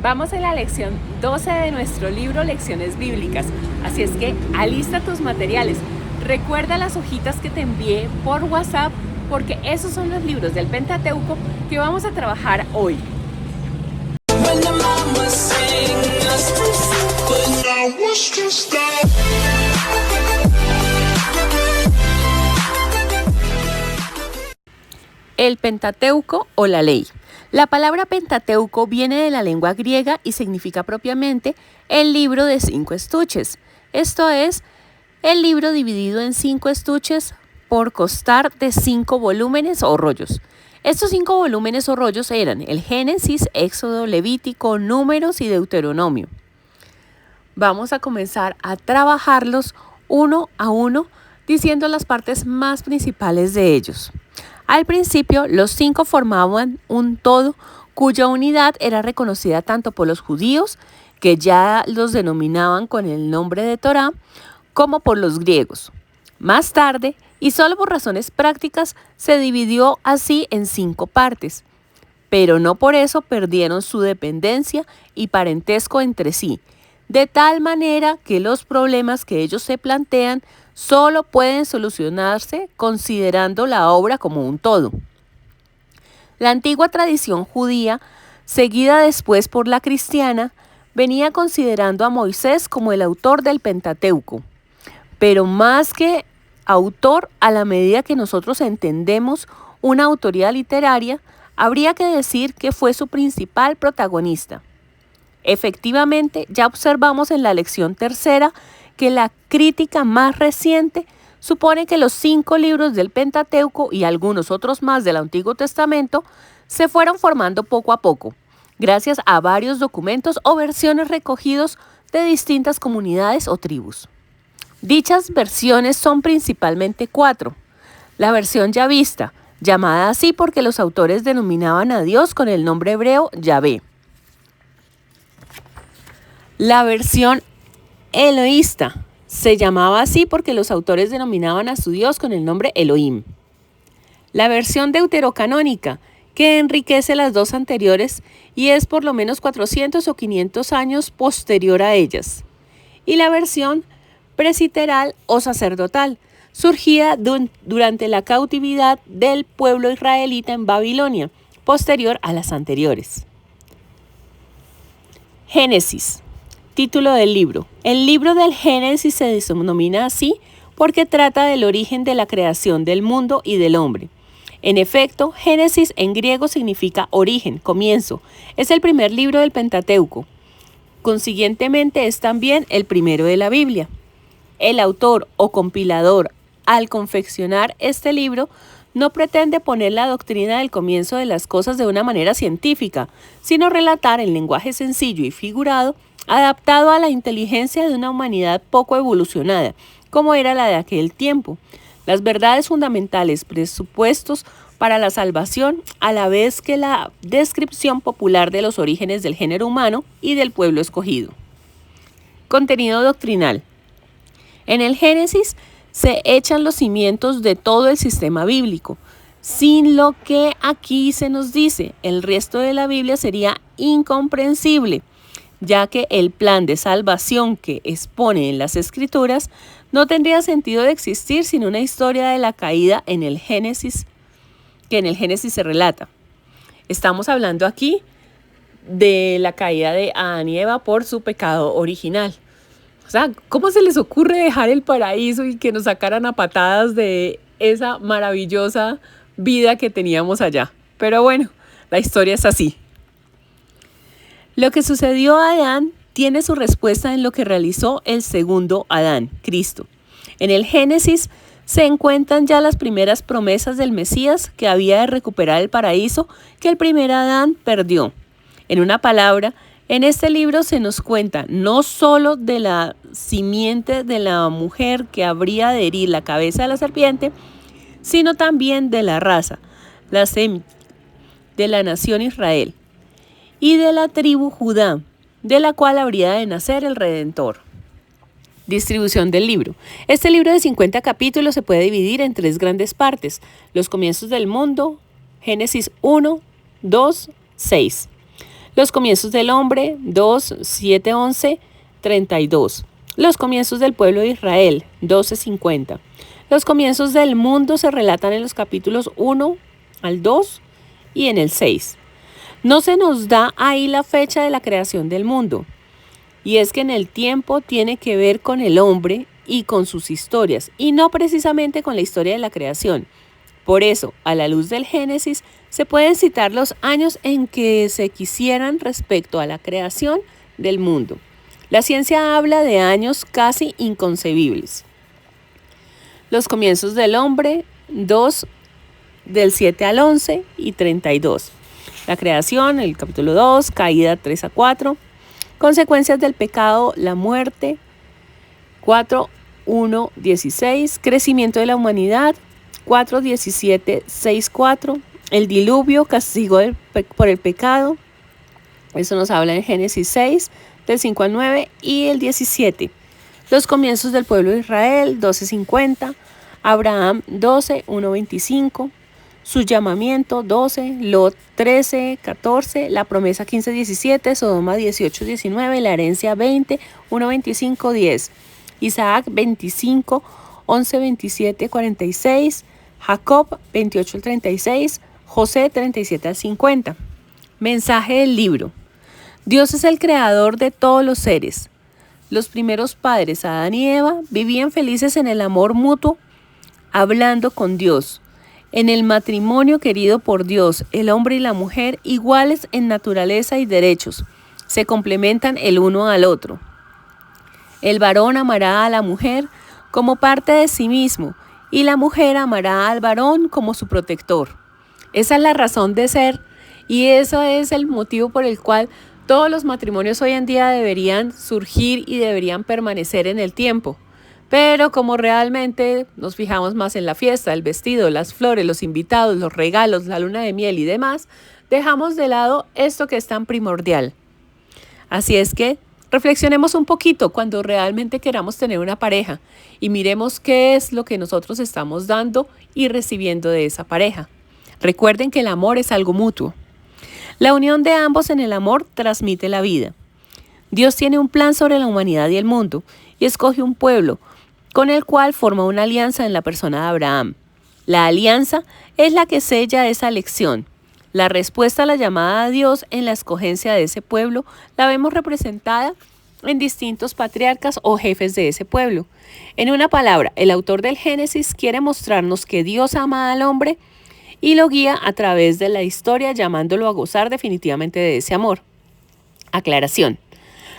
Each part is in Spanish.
Vamos en la lección 12 de nuestro libro Lecciones Bíblicas, así es que alista tus materiales. Recuerda las hojitas que te envié por WhatsApp porque esos son los libros del Pentateuco que vamos a trabajar hoy. El Pentateuco o la ley. La palabra Pentateuco viene de la lengua griega y significa propiamente el libro de 5 estuches. Esto es, el libro dividido en 5 estuches por constar de 5 volúmenes o rollos. Estos 5 volúmenes o rollos eran el Génesis, Éxodo, Levítico, Números y Deuteronomio. Vamos a comenzar a trabajarlos uno a uno diciendo las partes más principales de ellos. Al principio, los 5 formaban un todo cuya unidad era reconocida tanto por los judíos, que ya los denominaban con el nombre de Torá, como por los griegos. Más tarde, y solo por razones prácticas, se dividió así en 5 partes, pero no por eso perdieron su dependencia y parentesco entre sí, de tal manera que los problemas que ellos se plantean solo pueden solucionarse considerando la obra como un todo. La antigua tradición judía, seguida después por la cristiana, venía considerando a Moisés como el autor del Pentateuco, pero más que autor, a la medida que nosotros entendemos una autoría literaria, habría que decir que fue su principal protagonista. Efectivamente, ya observamos en la lección tercera que la crítica más reciente supone que los 5 libros del Pentateuco y algunos otros más del Antiguo Testamento se fueron formando poco a poco, gracias a varios documentos o versiones recogidos de distintas comunidades o tribus. Dichas versiones son principalmente 4. La versión yavista, llamada así porque los autores denominaban a Dios con el nombre hebreo Yahvé. La versión eloísta se llamaba así porque los autores denominaban a su Dios con el nombre Elohim. La versión deuterocanónica, que enriquece las 2 anteriores y es por lo menos 400 o 500 años posterior a ellas. Y la versión presbiteral o sacerdotal, surgida durante la cautividad del pueblo israelita en Babilonia, posterior a las anteriores. Génesis. Título del libro. El libro del Génesis se denomina así porque trata del origen de la creación del mundo y del hombre. En efecto, Génesis en griego significa origen, comienzo. Es el primer libro del Pentateuco. Consiguientemente es también el primero de la Biblia. El autor o compilador, al confeccionar este libro, no pretende poner la doctrina del comienzo de las cosas de una manera científica, sino relatar en lenguaje sencillo y figurado, adaptado a la inteligencia de una humanidad poco evolucionada, como era la de aquel tiempo, las verdades fundamentales presupuestos para la salvación, a la vez que la descripción popular de los orígenes del género humano y del pueblo escogido. Contenido doctrinal. En el Génesis se echan los cimientos de todo el sistema bíblico, sin lo que aquí se nos dice, el resto de la Biblia sería incomprensible, ya que el plan de salvación que expone en las Escrituras no tendría sentido de existir sin una historia de la caída en el Génesis, que en el Génesis se relata. Estamos hablando aquí de la caída de Adán y Eva por su pecado original. O sea, ¿cómo se les ocurre dejar el paraíso y que nos sacaran a patadas de esa maravillosa vida que teníamos allá? Pero bueno, la historia es así. Lo que sucedió a Adán tiene su respuesta en lo que realizó el segundo Adán, Cristo. En el Génesis se encuentran ya las primeras promesas del Mesías que había de recuperar el paraíso que el primer Adán perdió. En una palabra, en este libro se nos cuenta no solo de la simiente de la mujer que habría de herir la cabeza de la serpiente, sino también de la raza, la semita, de la nación Israel y de la tribu Judá, de la cual habría de nacer el Redentor. Distribución del libro. Este libro de 50 capítulos se puede dividir en 3 grandes partes: los comienzos del mundo, Génesis 1, 2, 6. Los comienzos del hombre, 2, 7, 11, 32. Los comienzos del pueblo de Israel, 12, 50. Los comienzos del mundo se relatan en los capítulos 1 al 2 y en el 6. No se nos da ahí la fecha de la creación del mundo. Y es que en el tiempo tiene que ver con el hombre y con sus historias, y no precisamente con la historia de la creación. Por eso, a la luz del Génesis, se pueden citar los años en que se quisieran respecto a la creación del mundo. La ciencia habla de años casi inconcebibles. Los comienzos del hombre, 2, del 7 al 11 y 32. La creación, el capítulo 2, caída 3 a 4. Consecuencias del pecado, la muerte, 4, 1, 16. Crecimiento de la humanidad, 4, 17, 6, 4. El diluvio, castigo por el pecado. Eso nos habla en Génesis 6, del 5 al 9 y el 17. Los comienzos del pueblo de Israel, 12:50. Abraham, 12, 1, 25. Su llamamiento, 12. Lot, 13, 14. La promesa, 15, 17. Sodoma, 18, 19. La herencia, 20, 1, 25, 10. Isaac, 25, 11, 27, 46. Jacob, 28 al 36. José, 37 al 50. Mensaje del libro. Dios es el creador de todos los seres. Los primeros padres, Adán y Eva, vivían felices en el amor mutuo, hablando con Dios. En el matrimonio querido por Dios, el hombre y la mujer, iguales en naturaleza y derechos, se complementan el uno al otro. El varón amará a la mujer como parte de sí mismo, y la mujer amará al varón como su protector. Esa es la razón de ser, y ese es el motivo por el cual todos los matrimonios hoy en día deberían surgir y deberían permanecer en el tiempo. Pero como realmente nos fijamos más en la fiesta, el vestido, las flores, los invitados, los regalos, la luna de miel y demás, dejamos de lado esto que es tan primordial. Así es que reflexionemos un poquito cuando realmente queramos tener una pareja y miremos qué es lo que nosotros estamos dando y recibiendo de esa pareja. Recuerden que el amor es algo mutuo. La unión de ambos en el amor transmite la vida. Dios tiene un plan sobre la humanidad y el mundo y escoge un pueblo con el cual forma una alianza en la persona de Abraham. La alianza es la que sella esa elección. La respuesta a la llamada a Dios en la escogencia de ese pueblo la vemos representada en distintos patriarcas o jefes de ese pueblo. En una palabra, el autor del Génesis quiere mostrarnos que Dios ama al hombre y lo guía a través de la historia, llamándolo a gozar definitivamente de ese amor. Aclaración.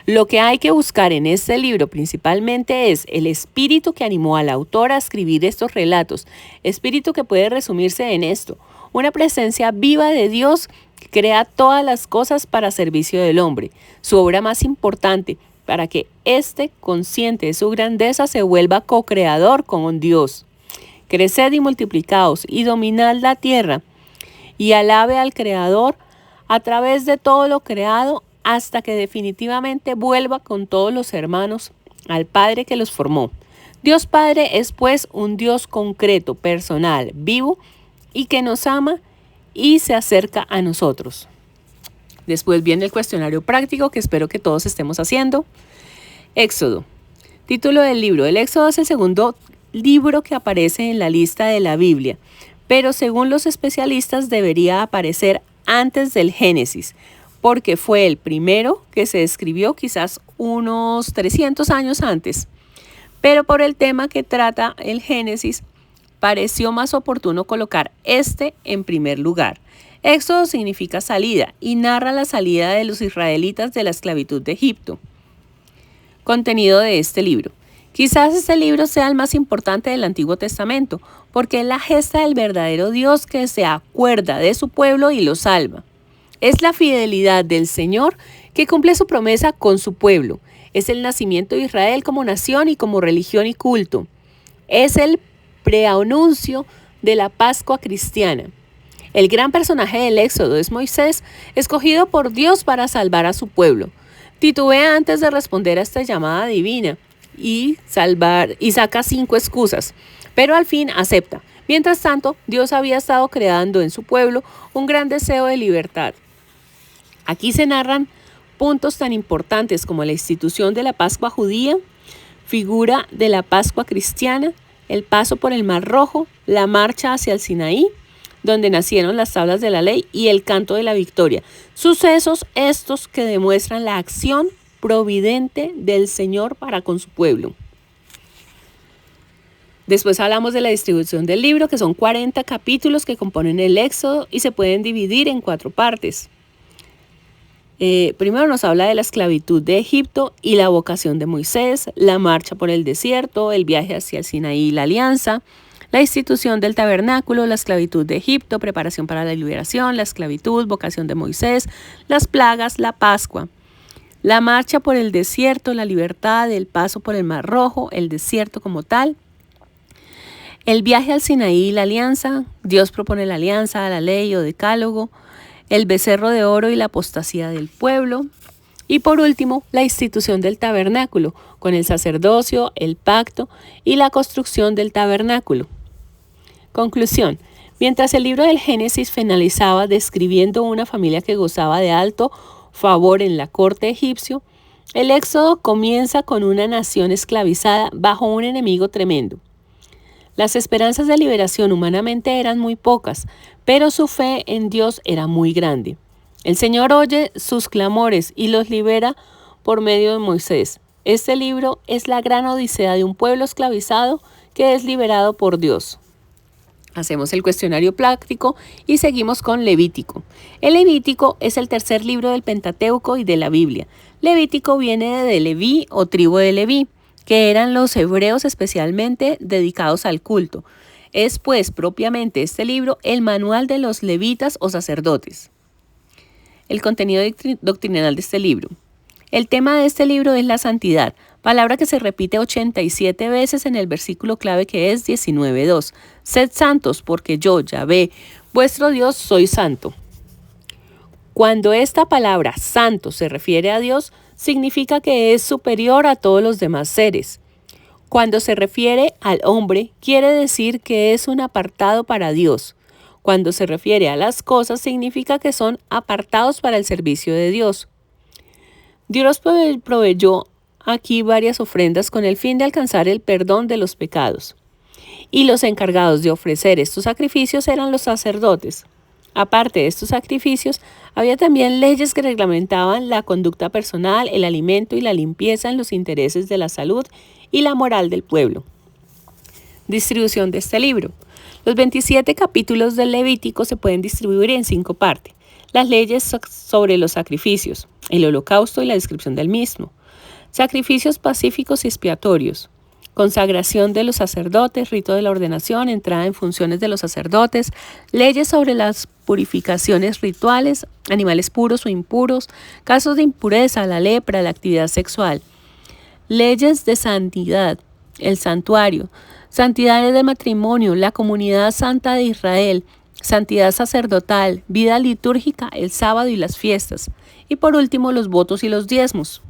Lo que hay que buscar en este libro principalmente es el espíritu que animó al autor a escribir estos relatos, espíritu que puede resumirse en esto: una presencia viva de Dios que crea todas las cosas para servicio del hombre, su obra más importante, para que éste, consciente de su grandeza, se vuelva co-creador con Dios. Creced y multiplicaos y dominad la tierra, y alabe al Creador a través de todo lo creado, hasta que definitivamente vuelva con todos los hermanos al Padre que los formó. Dios Padre es pues un Dios concreto, personal, vivo y que nos ama y se acerca a nosotros. Después viene el cuestionario práctico que espero que todos estemos haciendo. Éxodo. Título del libro. El Éxodo es el segundo libro que aparece en la lista de la Biblia, pero según los especialistas debería aparecer antes del Génesis, porque fue el primero que se escribió quizás unos 300 años antes. Pero por el tema que trata el Génesis, pareció más oportuno colocar este en primer lugar. Éxodo significa salida y narra la salida de los israelitas de la esclavitud de Egipto. Contenido de este libro. Quizás este libro sea el más importante del Antiguo Testamento, porque es la gesta del verdadero Dios que se acuerda de su pueblo y lo salva. Es la fidelidad del Señor que cumple su promesa con su pueblo. Es el nacimiento de Israel como nación y como religión y culto. Es el preanuncio de la Pascua cristiana. El gran personaje del Éxodo es Moisés, escogido por Dios para salvar a su pueblo. Titubea antes de responder a esta llamada divina y saca 5 excusas, pero al fin acepta. Mientras tanto, Dios había estado creando en su pueblo un gran deseo de libertad. Aquí se narran puntos tan importantes como la institución de la Pascua judía, figura de la Pascua cristiana, el paso por el Mar Rojo, la marcha hacia el Sinaí, donde nacieron las tablas de la ley, y el canto de la victoria. Sucesos estos que demuestran la acción providente del Señor para con su pueblo. Después hablamos de la distribución del libro, que son 40 capítulos que componen el Éxodo y se pueden dividir en 4 partes. Primero nos habla de la esclavitud de Egipto y la vocación de Moisés, la marcha por el desierto, el viaje hacia el Sinaí y la alianza, la institución del tabernáculo, la esclavitud de Egipto, preparación para la liberación, la esclavitud, vocación de Moisés, las plagas, la Pascua, la marcha por el desierto, la libertad, el paso por el Mar Rojo, el desierto como tal, el viaje al Sinaí y la alianza, Dios propone la alianza, la ley o decálogo, el becerro de oro y la apostasía del pueblo. Y por último, la institución del tabernáculo, con el sacerdocio, el pacto y la construcción del tabernáculo. Conclusión. Mientras el libro del Génesis finalizaba describiendo una familia que gozaba de alto favor en la corte egipcio, el Éxodo comienza con una nación esclavizada bajo un enemigo tremendo. Las esperanzas de liberación humanamente eran muy pocas, pero su fe en Dios era muy grande. El Señor oye sus clamores y los libera por medio de Moisés. Este libro es la gran odisea de un pueblo esclavizado que es liberado por Dios. Hacemos el cuestionario práctico y seguimos con Levítico. El Levítico es el tercer libro del Pentateuco y de la Biblia. Levítico viene de Leví o tribu de Leví, que eran los hebreos especialmente dedicados al culto. Es pues propiamente este libro el manual de los levitas o sacerdotes. El contenido doctrinal de este libro. El tema de este libro es la santidad, palabra que se repite 87 veces en el versículo clave que es 19:2. Sed santos porque yo, Yahvé, vuestro Dios, soy santo. Cuando esta palabra santo se refiere a Dios, significa que es superior a todos los demás seres. Cuando se refiere al hombre, quiere decir que es un apartado para Dios. Cuando se refiere a las cosas, significa que son apartados para el servicio de Dios. Dios proveyó aquí varias ofrendas con el fin de alcanzar el perdón de los pecados. Y los encargados de ofrecer estos sacrificios eran los sacerdotes. Aparte de estos sacrificios, había también leyes que reglamentaban la conducta personal, el alimento y la limpieza en los intereses de la salud y la moral del pueblo. Distribución de este libro. Los 27 capítulos del Levítico se pueden distribuir en 5 partes. Las leyes sobre los sacrificios, el holocausto y la descripción del mismo. Sacrificios pacíficos y expiatorios. Consagración de los sacerdotes, rito de la ordenación, entrada en funciones de los sacerdotes, leyes sobre las purificaciones rituales, animales puros o impuros, casos de impureza, la lepra, la actividad sexual, leyes de santidad, el santuario, santidades de matrimonio, la comunidad santa de Israel, santidad sacerdotal, vida litúrgica, el sábado y las fiestas, y por último los votos y los diezmos.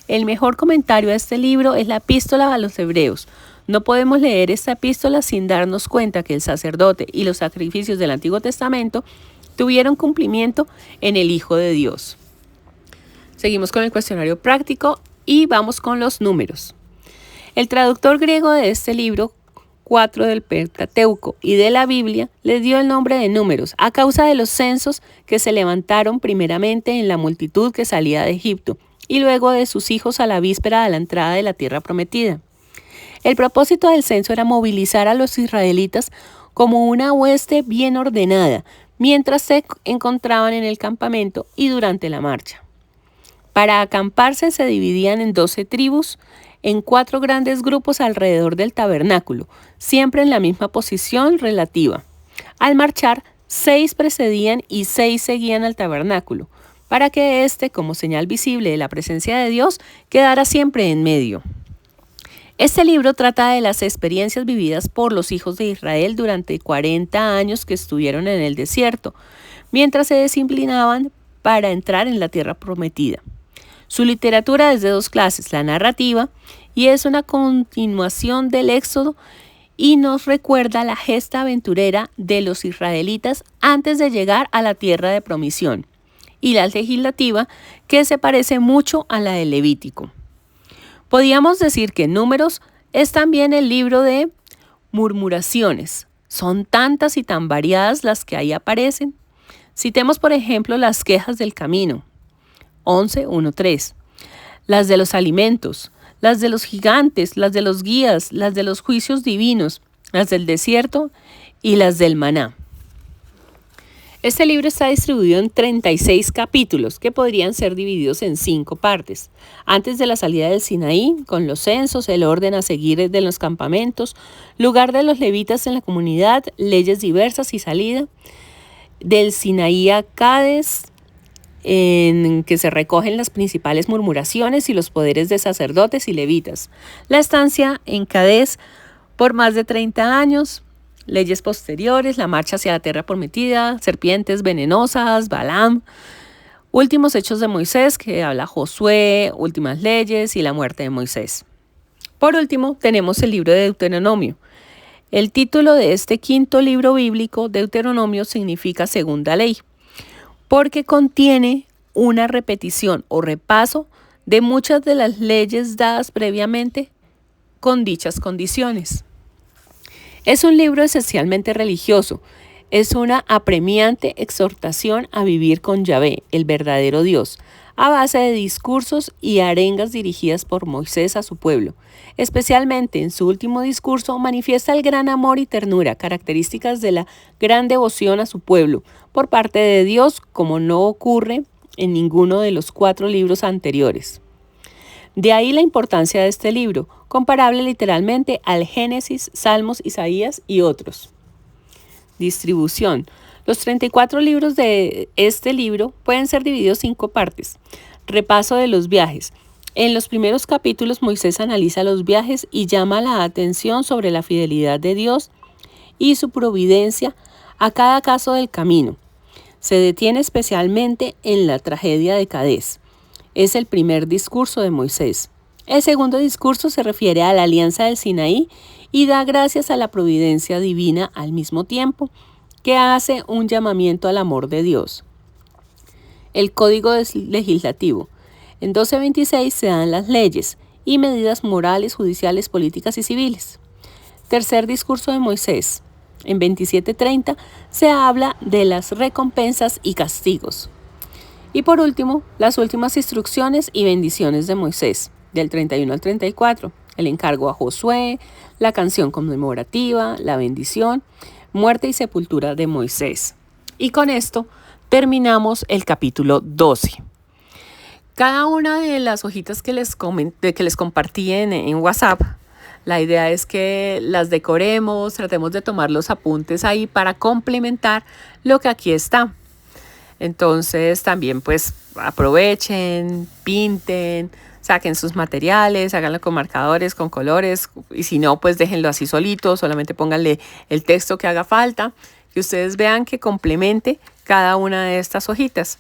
El mejor comentario a este libro es la epístola a los hebreos. No podemos leer esta epístola sin darnos cuenta que el sacerdote y los sacrificios del Antiguo Testamento tuvieron cumplimiento en el Hijo de Dios. Seguimos con el cuestionario práctico y vamos con los números. El traductor griego de este libro 4 del Pentateuco y de la Biblia le dio el nombre de números a causa de los censos que se levantaron primeramente en la multitud que salía de Egipto y luego de sus hijos a la víspera de la entrada de la tierra prometida. El propósito del censo era movilizar a los israelitas como una hueste bien ordenada, mientras se encontraban en el campamento y durante la marcha. Para acamparse se dividían en 12 tribus, en 4 grandes grupos alrededor del tabernáculo, siempre en la misma posición relativa. Al marchar, 6 precedían y 6 seguían al tabernáculo, para que éste, como señal visible de la presencia de Dios, quedara siempre en medio. Este libro trata de las experiencias vividas por los hijos de Israel durante 40 años que estuvieron en el desierto, mientras se disciplinaban para entrar en la tierra prometida. Su literatura es de 2 clases, la narrativa, y es una continuación del Éxodo y nos recuerda la gesta aventurera de los israelitas antes de llegar a la tierra de promisión, y la legislativa, que se parece mucho a la del Levítico. Podríamos decir que Números es también el libro de murmuraciones. Son tantas y tan variadas las que ahí aparecen. Citemos, por ejemplo, las quejas del camino, 11:1-3, las de los alimentos, las de los gigantes, las de los guías, las de los juicios divinos, las del desierto y las del maná. Este libro está distribuido en 36 capítulos que podrían ser divididos en 5 partes. Antes de la salida del Sinaí, con los censos, el orden a seguir de los campamentos, lugar de los levitas en la comunidad, leyes diversas y salida. Del Sinaí a Cades, en que se recogen las principales murmuraciones y los poderes de sacerdotes y levitas. La estancia en Cades por más de 30 años. Leyes posteriores, la marcha hacia la tierra prometida, serpientes venenosas, Balaam, últimos hechos de Moisés, que habla Josué, últimas leyes y la muerte de Moisés. Por último, tenemos el libro de Deuteronomio. El título de este quinto libro bíblico, Deuteronomio, significa segunda ley, porque contiene una repetición o repaso de muchas de las leyes dadas previamente con dichas condiciones. Es un libro esencialmente religioso. Es una apremiante exhortación a vivir con Yahvé, el verdadero Dios, a base de discursos y arengas dirigidas por Moisés a su pueblo. Especialmente en su último discurso manifiesta el gran amor y ternura, características de la gran devoción a su pueblo, por parte de Dios, como no ocurre en ninguno de los 4 libros anteriores. De ahí la importancia de este libro, comparable literalmente al Génesis, Salmos, Isaías y otros. Distribución. Los 34 libros de este libro pueden ser divididos en 5 partes. Repaso de los viajes. En los primeros capítulos Moisés analiza los viajes y llama la atención sobre la fidelidad de Dios y su providencia a cada caso del camino. Se detiene especialmente en la tragedia de Cades. Es el primer discurso de Moisés. El segundo discurso se refiere a la alianza del Sinaí y da gracias a la providencia divina al mismo tiempo que hace un llamamiento al amor de Dios. El código legislativo. En 12:26 se dan las leyes y medidas morales, judiciales, políticas y civiles. Tercer discurso de Moisés. En 27:30 se habla de las recompensas y castigos. Y por último, las últimas instrucciones y bendiciones de Moisés, del 31 al 34, el encargo a Josué, la canción conmemorativa, la bendición, muerte y sepultura de Moisés. Y con esto terminamos el capítulo 12. Cada una de las hojitas que les compartí en WhatsApp, la idea es que las decoremos, tratemos de tomar los apuntes ahí para complementar lo que aquí está. Entonces también pues aprovechen, pinten, saquen sus materiales, háganlo con marcadores, con colores, y si no pues déjenlo así solito, solamente pónganle el texto que haga falta, que ustedes vean que complemente cada una de estas hojitas.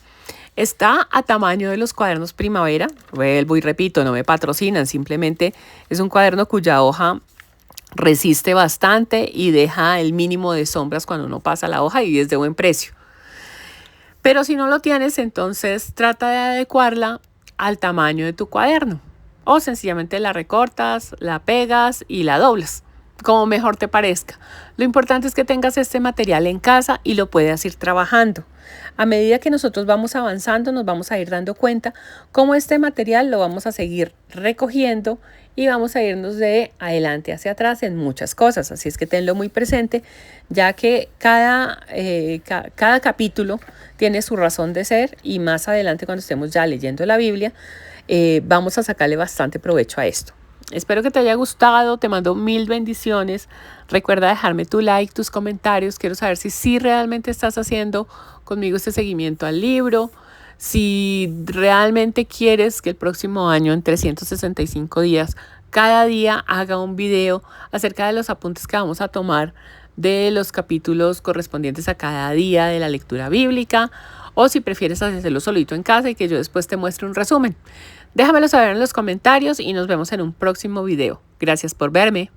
Está a tamaño de los cuadernos primavera, vuelvo y repito, no me patrocinan, simplemente es un cuaderno cuya hoja resiste bastante y deja el mínimo de sombras cuando uno pasa la hoja y es de buen precio. Pero si no lo tienes, entonces trata de adecuarla al tamaño de tu cuaderno. O sencillamente la recortas, la pegas y la doblas, como mejor te parezca. Lo importante es que tengas este material en casa y lo puedas ir trabajando. A medida que nosotros vamos avanzando, nos vamos a ir dando cuenta cómo este material lo vamos a seguir recogiendo y vamos a irnos de adelante hacia atrás en muchas cosas. Así es que tenlo muy presente, ya que cada capítulo tiene su razón de ser y más adelante cuando estemos ya leyendo la Biblia, vamos a sacarle bastante provecho a esto. Espero que te haya gustado, te mando 1000 bendiciones. Recuerda dejarme tu like, tus comentarios. Quiero saber si realmente estás haciendo conmigo este seguimiento al libro. Si realmente quieres que el próximo año, en 365 días, cada día haga un video acerca de los apuntes que vamos a tomar de los capítulos correspondientes a cada día de la lectura bíblica. O si prefieres hacerlo solito en casa y que yo después te muestre un resumen. Déjamelo saber en los comentarios y nos vemos en un próximo video. Gracias por verme.